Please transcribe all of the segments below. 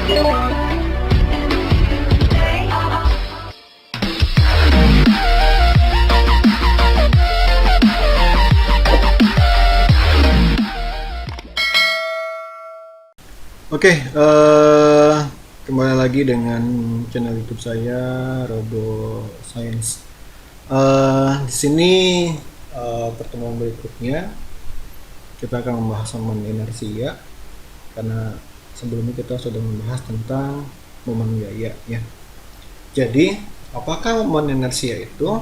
Oke, kembali lagi dengan channel YouTube saya, Robo Science. Di sini pertemuan berikutnya kita akan membahas momen inersia, karena sebelumnya kita sudah membahas tentang momen gaya, ya. Jadi, apakah momen inersia itu?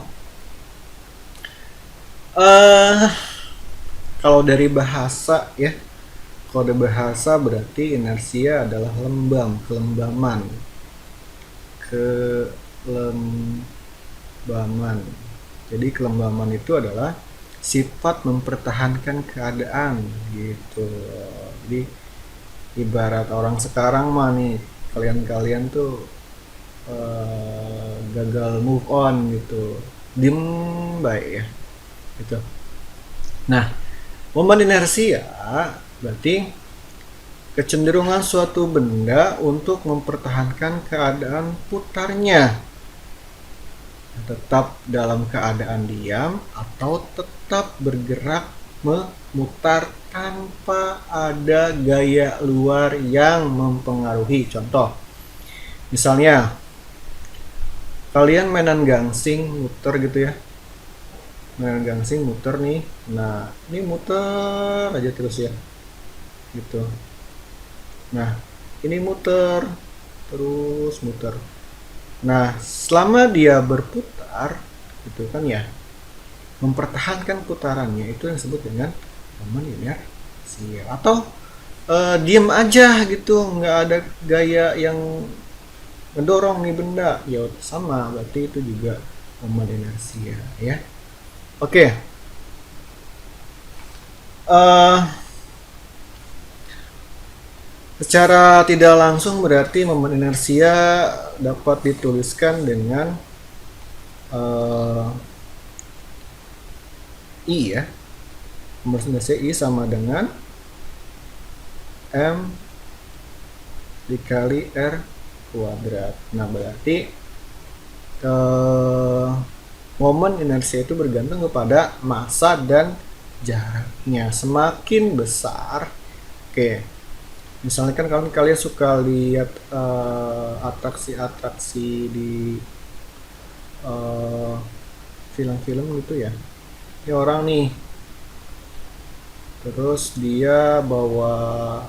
Kalau dari bahasa, ya. Kode bahasa berarti inersia adalah kelembaman. Jadi kelembaman itu adalah sifat mempertahankan keadaan gitu. Jadi ibarat orang sekarang mah nih, kalian tuh gagal move on gitu, diem baik ya gitu. Nah, momen inersia berarti kecenderungan suatu benda untuk mempertahankan keadaan putarnya, tetap dalam keadaan diam atau tetap bergerak memutar tanpa ada gaya luar yang mempengaruhi. Contoh, misalnya kalian mainan gangsing muter gitu ya, mainan gangsing muter nih, nah ini muter aja terus ya gitu. Nah, ini muter terus muter. Nah, selama dia berputar gitu kan ya, mempertahankan putarannya, itu yang disebut dengan momen inersia. Atau diem aja gitu, nggak ada gaya yang ngedorong nih benda, ya sama, berarti itu juga momen inersia ya. Oke. Secara tidak langsung berarti momen inersia dapat dituliskan dengan I ya. Momen inersia I sama dengan M dikali R kuadrat. Nah, berarti momen inersia itu bergantung kepada massa dan jaraknya. Semakin besar, oke. Misalnya kan kalian suka lihat atraksi-atraksi di film-film gitu ya. Ini orang nih, terus dia bawa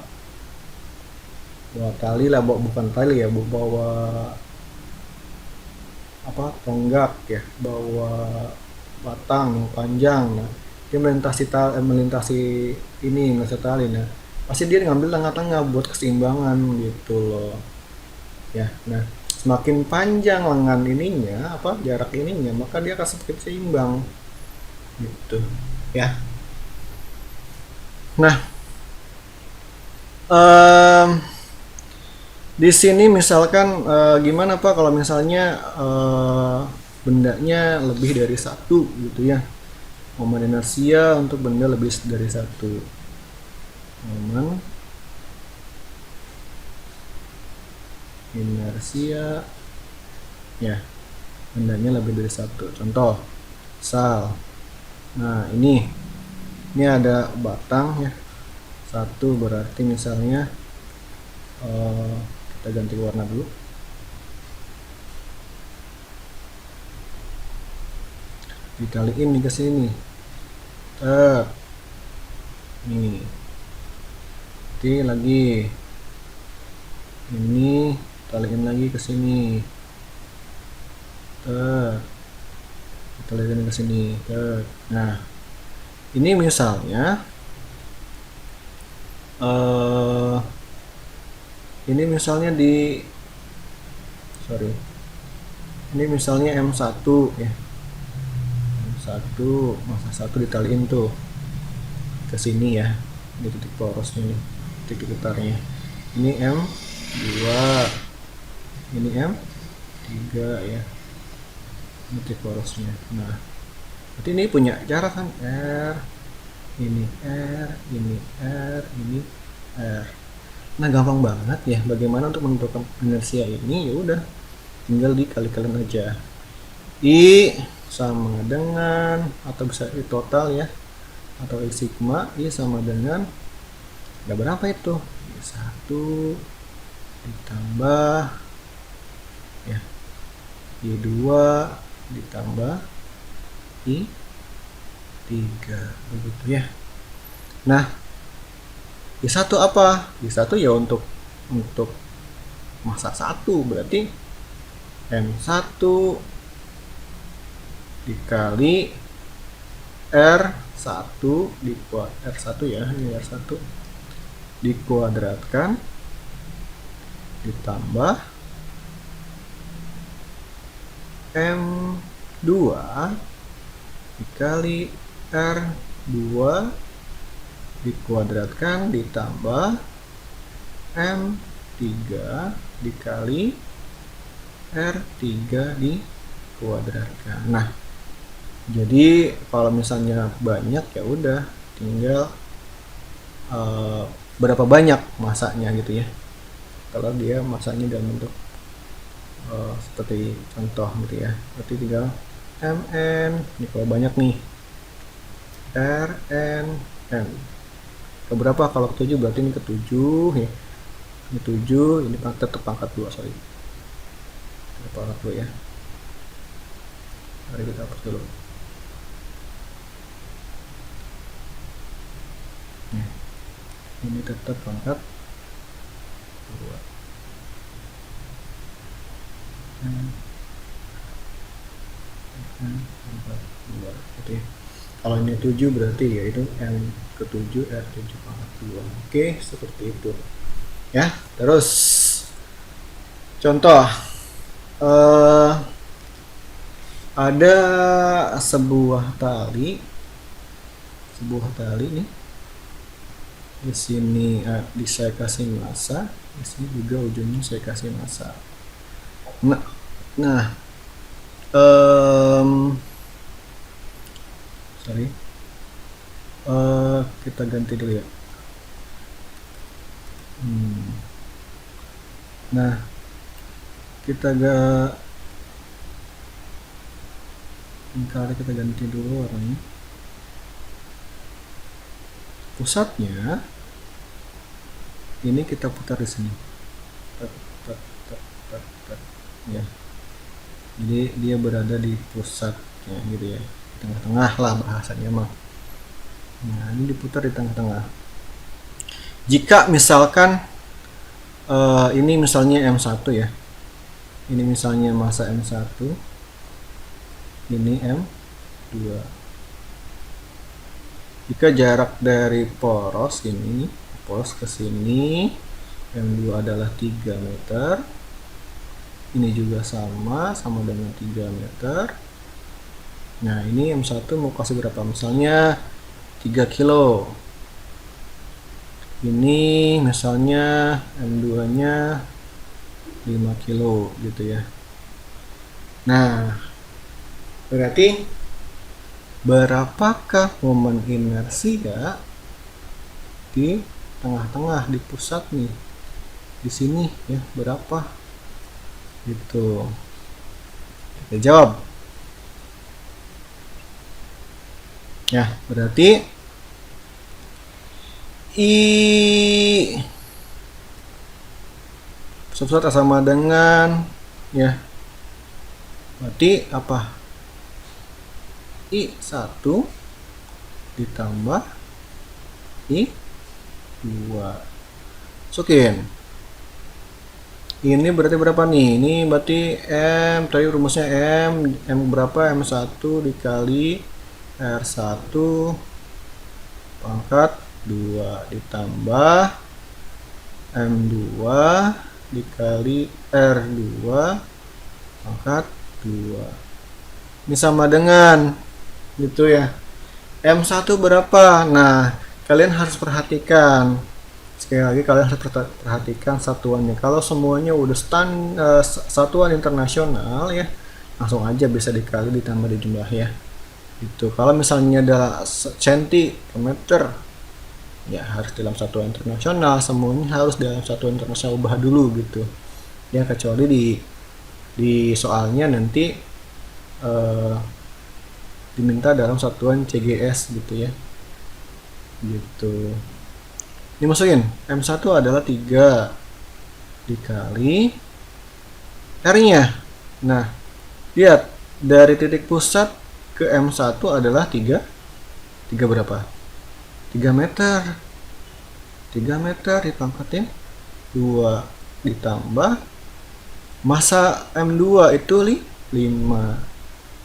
tali lah, bukan tali ya, bawa apa, tonggak ya, bawa batang yang panjang. Nah, dia melintasi ini, melintasi tali. Nah, pasti dia ngambil tengah-tengah buat keseimbangan gitu loh ya. Nah, semakin panjang lengan ininya, apa, jarak ininya, maka dia akan semakin seimbang gitu ya. Nah, di sini misalkan gimana Pak kalau misalnya bendanya lebih dari satu gitu ya, momen inersia untuk benda lebih dari satu, momen inersia ya, bendanya lebih dari satu. Contoh, misal, nah ini ada batang ya, satu, berarti misalnya kita ganti warna dulu. Dikaliin nih ke sini, nih, nanti lagi ini kaliin lagi ke sini, kita lihat ke sini. Nah, ini misalnya ini misalnya ini misalnya M1 ya, M1 masa 1 ditaliin tuh ke sini ya, di titik porosnya nih, titik getarnya. Ini M2, ini M3 ya, ini titik porosnya. Nah, berarti ini punya jarak kan, R, ini R, ini R, ini R. Nah, gampang banget ya bagaimana untuk menentukan inersia ini. Ya udah, tinggal dikali-kaliin aja. I sama dengan, atau bisa I total ya, atau I sigma. I sama dengan, ada berapa itu? I1 ditambah ya I2 ditambah I3, begitu ya. Nah, I1 apa? I1 ya untuk massa 1, berarti M1 dikali R1 di R1 ya, ini R1 dikuadratkan ditambah M2 dikali R2 dikuadratkan ditambah M3 dikali R3 dikuadratkan. Nah, jadi kalau misalnya banyak ya udah tinggal berapa banyak masanya gitu ya. Kalau dia masanya dalam bentuk seperti contoh gitu ya, berarti tinggal Mn ini kalau banyak nih, Rn M keberapa, kalau ke 7 berarti ini ke 7 ya, ini 7, ini tetap pangkat 2, sorry, pangkat 2 ya. Mari kita hapus dulu. Nah, ini tetap pangkat 2. Pangkat 2 gitu ya. Kalau ini 7 berarti ya itu M ke-7 R7 pangkat 2. Oke, seperti itu ya. Terus contoh, ada sebuah tali nih, di sini saya kasih massa, di sini juga ujungnya saya kasih massa. Nah, sorry, kita ganti dulu ya. Nah, kita ganti dulu warnanya. Pusatnya ini kita putar di sini. Ya. Jadi dia berada di pusatnya gitu ya, tengah-tengah lah bahasanya mah. Nah, ini diputar di tengah-tengah. Jika misalkan ini misalnya M1 ya, ini misalnya massa M1, ini M2. Jika jarak dari poros ini, poros ke sini, M2 adalah 3 meter, ini juga sama dengan 3 meter. Nah, ini M1 mau kasih berapa? Misalnya 3 kilo. Ini misalnya M2 nya 5 kilo gitu ya. Nah, berarti berapakah momen inersia di tengah-tengah, di pusat nih, di sini ya, berapa gitu. Kita jawab ya. Berarti I pusat sama dengan ya, berarti apa, I1 ditambah I2. Masukin. Ini berarti berapa nih? Ini berarti M, tadi rumusnya M berapa? M1 dikali R1 pangkat 2 ditambah M2 dikali R2 pangkat 2. Ini sama dengan gitu ya. M1 berapa? Nah, kalian harus perhatikan. Sekali lagi kalian harus perhatikan satuannya. Kalau semuanya udah satuan internasional ya, langsung aja bisa dikali ditambah dijumlah ya. Gitu. Kalau misalnya adalah cm per meter, ya harus dalam satuan internasional, semuanya harus dalam satuan internasional ubah dulu gitu ya, kecuali di soalnya nanti diminta dalam satuan CGS gitu ya, gitu. Dimasukin M1 adalah 3 dikali R-nya. Nah, lihat dari titik pusat ke M1 adalah 3 berapa? 3 meter. 3 meter dipangkatin 2 ditambah massa M2 itu 5.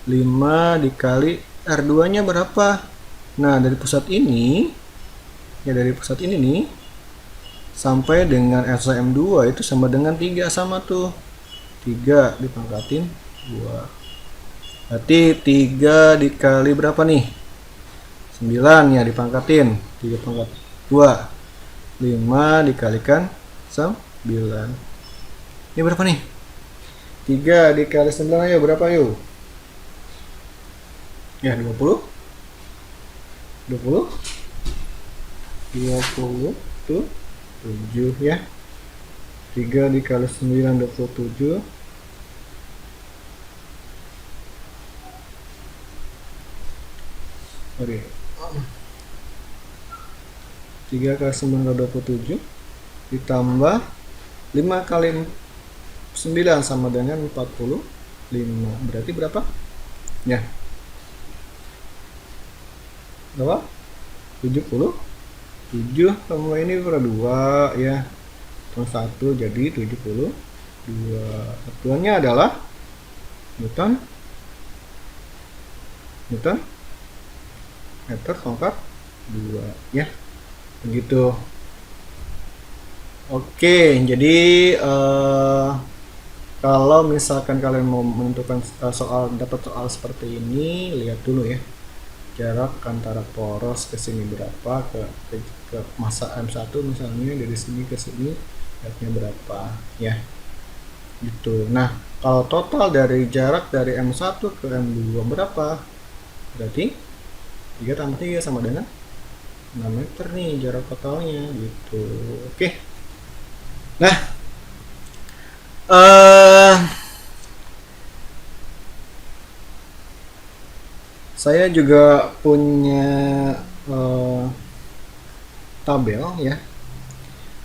5 dikali R2 nya berapa? Nah, dari pusat ini ya, dari pusat ini nih sampai dengan SM2 itu sama dengan 3, sama tuh 3 dipangkatin 2, berarti 3 dikali berapa nih? 9 ya, dipangkatin 3 pangkat 2, 5 dikalikan 9, ini berapa nih? 3 dikali 9 ayo berapa yuk? Ya 20 tuh 7 ya. 3 dikali 9 27. Oke. 3 kali 9 27 ditambah 5 kali 9 sama dengan 45. Berarti berapa? Ya. Berapa? 70. 7 sama ini per 2 ya. Ton 1 jadi 72. Satuannya adalah Newton meter pangkat 2 ya. Begitu. Oke, jadi kalau misalkan kalian mau menentukan dapat soal seperti ini, lihat dulu ya jarak antara poros ke sini berapa, ke massa M1 misalnya dari sini ke sini jaraknya berapa ya, gitu. Nah, kalau total dari jarak dari M1 ke M2 berapa, berarti 3 tambah 3 sama dengan 6 meter nih jarak totalnya gitu. Oke. Nah, saya juga punya tabel ya,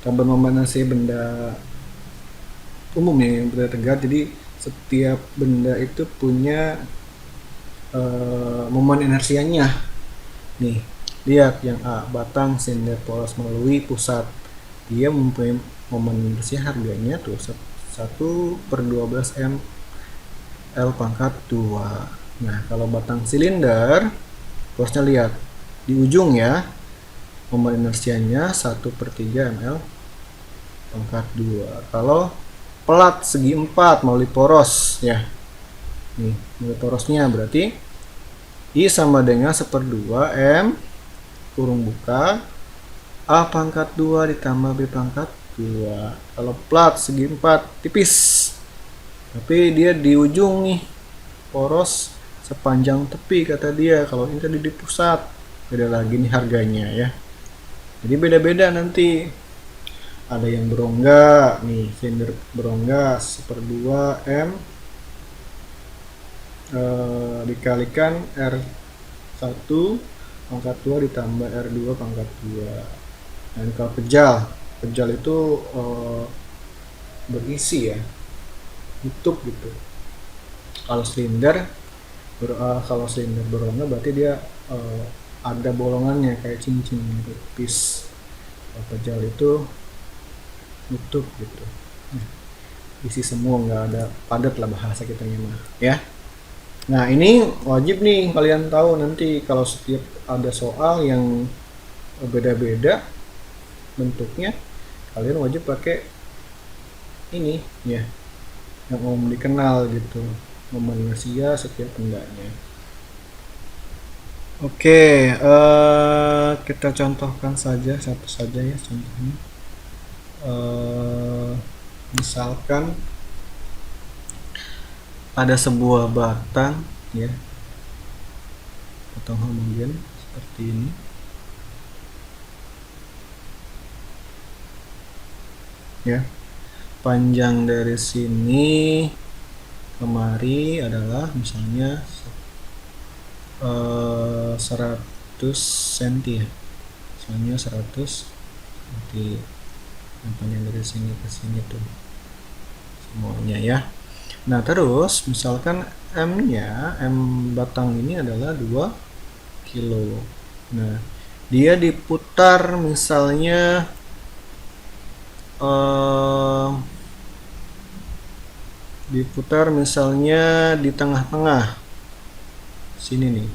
tabel membalansi benda umum ya, benda tegak. Jadi setiap benda itu punya momen inersianya. Nih, lihat yang A, batang silinder poros melalui pusat, dia mempunyai momen inersi harganya tuh 1/12 M L pangkat 2. Nah, kalau batang silinder, porosnya lihat di ujung ya, momen inersianya 1/3 ml pangkat 2. Kalau pelat segi 4 melalui poros ya, nih melalui porosnya berarti I sama dengan 1/2 M kurung buka A pangkat 2 ditambah B pangkat 2. Kalau plat segi 4 tipis, tapi dia di ujung nih, poros sepanjang tepi kata dia. Kalau ini tadi di pusat, beda lagi nih harganya ya. Jadi beda-beda nanti. Ada yang berongga nih, silinder berongga 1/2 M dikalikan R1 pangkat 2 ditambah R2 pangkat 2. Dan kalau pejal itu berisi ya, tutup gitu. Kalau silinder berongga berarti dia ada bolongannya kayak cincin gitu, tipis. Kalau pejal itu nutup gitu, isi semua, nggak ada padat lah bahasa kita mah ya. Nah, ini wajib nih kalian tahu nanti kalau setiap ada soal yang beda-beda bentuknya, kalian wajib pakai ini ya, yang umum dikenal gitu, momen inersia setiap bendanya. Oke, kita contohkan saja satu saja ya contohnya. Misalkan ada sebuah batang ya, batang homogen seperti ini. ya. Panjang dari sini kemari adalah misalnya 100 cm ya. Misalnya 100 cm. Yang panjang dari sini ke sini tuh semuanya ya. Nah, terus misalkan M batang ini adalah 2 kilo. Nah, dia diputar misalnya di tengah-tengah sini nih.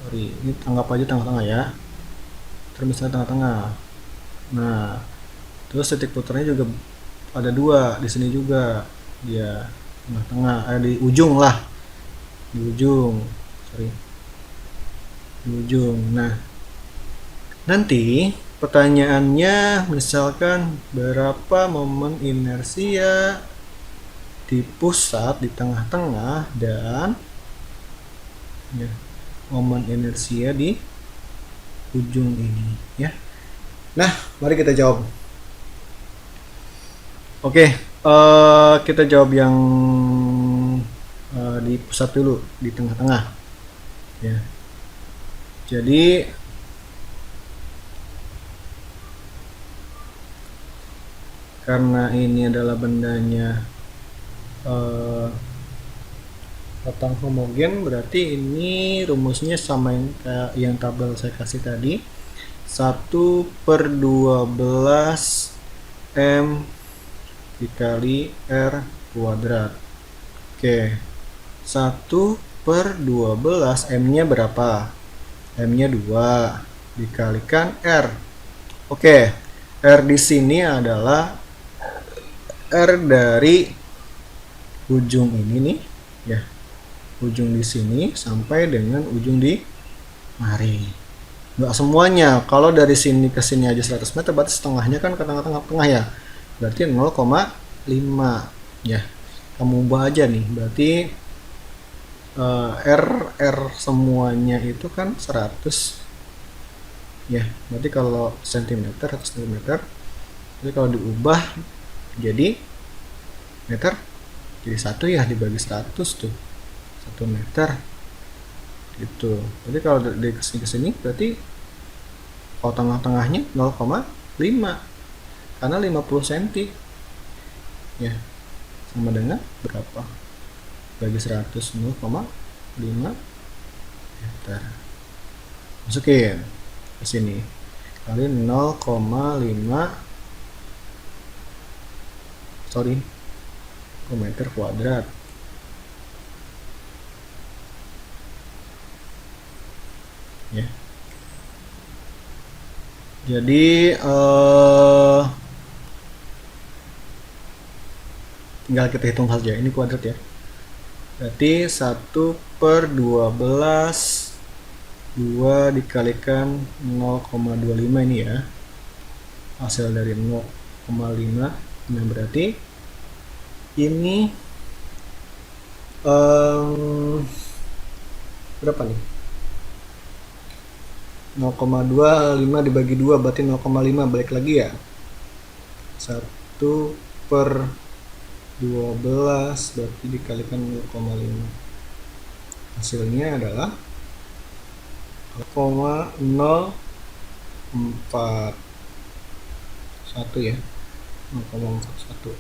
Sorry, ini anggap aja tengah-tengah ya. Terus misalnya tengah-tengah. Nah, terus titik putarnya juga ada 2 di sini juga. Dia tengah-tengah, di ujung lah. Di ujung. Sorry. Di ujung. Nah, nanti pertanyaannya misalkan berapa momen inersia di pusat di tengah-tengah dan ya, momen inersia di ujung ini ya. Nah, mari kita jawab. Oke, kita jawab yang di pusat dulu, di tengah-tengah ya. Jadi karena ini adalah bendanya batang homogen, berarti ini rumusnya sama yang kayak yang tabel saya kasih tadi, 1/12 M dikali R kuadrat. Oke, 1/12 M nya berapa? M nya 2 dikalikan R. Oke, R di sini adalah R dari ujung ini nih ya, ujung di sini sampai dengan ujung di mari. Nggak semuanya, kalau dari sini ke sini aja 100 meter, berarti setengahnya kan ke tengah-tengah ya, berarti 0,5 ya. Kamu ubah aja nih, berarti R semuanya itu kan 100 ya, berarti kalau cm 100 cm, jadi kalau diubah jadi meter, jadi 1 ya, dibagi 100 tuh 1 meter gitu. Jadi kalau dari kesini ke sini berarti kalau tengah-tengahnya 0,5 karena 50 cm ya, sama dengan berapa? Bagi 100, 0,5 meter. Masukin ke sini kali 0,5 meter kuadrat ya. Jadi tinggal kita hitung saja, ini kuadrat ya, berarti 1/12 2 dikalikan 0,25 ini ya, hasil dari 0,5. Nah, berarti ini berapa nih? 0,25 dibagi 2 berarti 0,5, balik lagi ya, 1/12 berarti dikalikan 0,5, hasilnya adalah 0,041 ya, 0,41.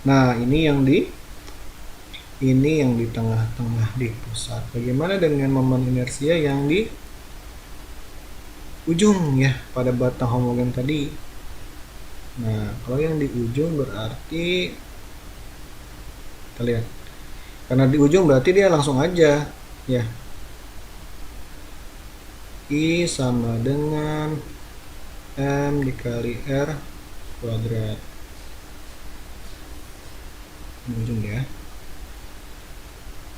Nah, ini yang di tengah-tengah di pusat. Bagaimana dengan momen inersia yang di ujung ya, pada batang homogen tadi? Nah, kalau yang di ujung berarti kita lihat, karena di ujung berarti dia langsung aja ya, I sama dengan M dikali R kuadrat. Ujung ya.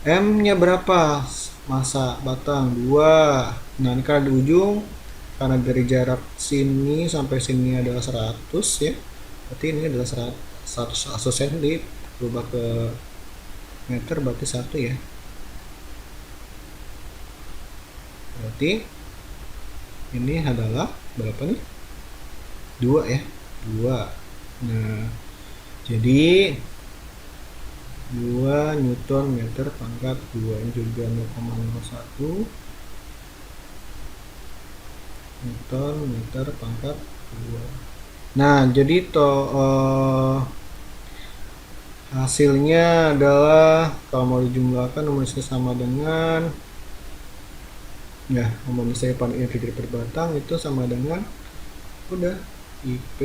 M nya berapa? Masa batang 2. Nah, ini karena di ujung, karena dari jarak sini sampai sini adalah 100 ya, berarti ini adalah 100 cm, berubah ke meter berarti 1 ya, berarti ini adalah berapa nih? 2 ya, 2 Nah, jadi 2 Newton meter pangkat 2 ini juga 0,01 Newton meter pangkat 2. Nah, jadi hasilnya adalah kalau mau dijumlahkan rumusnya sama dengan ya rumusnya paling inti per batang itu sama dengan udah IP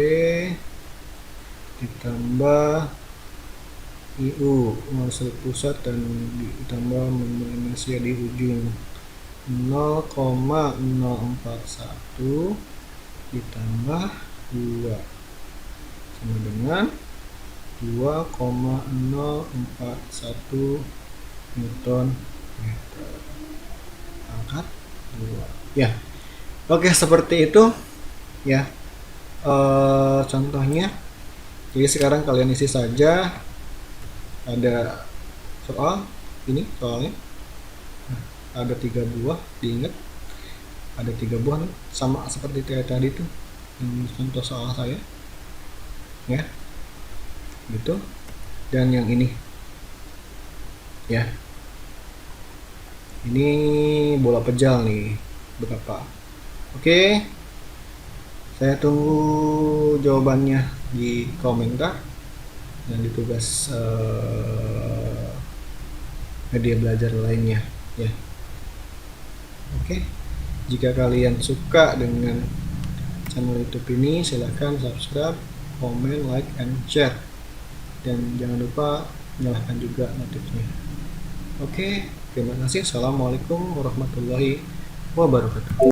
ditambah IU masa pusat dan ditambah moment inersia di ujung 0,041 ditambah 2 sama dengan 2,041 Newton meter pangkat 2 ya. Oke, seperti itu ya contohnya. Jadi sekarang kalian isi saja, ada soal ini soalnya ada 3 buah, diingat ada 3 buah sama seperti tadi tuh contoh soal saya ya gitu. Dan yang ini ya, ini bola pejal nih berapa. Oke, saya tunggu jawabannya di komentar dan di tugas media belajar lainnya ya. Oke, jika kalian suka dengan channel YouTube ini silahkan subscribe, komen, like, and share, dan jangan lupa nyalakan juga notifnya. Oke, terima kasih. Assalamualaikum warahmatullahi wabarakatuh.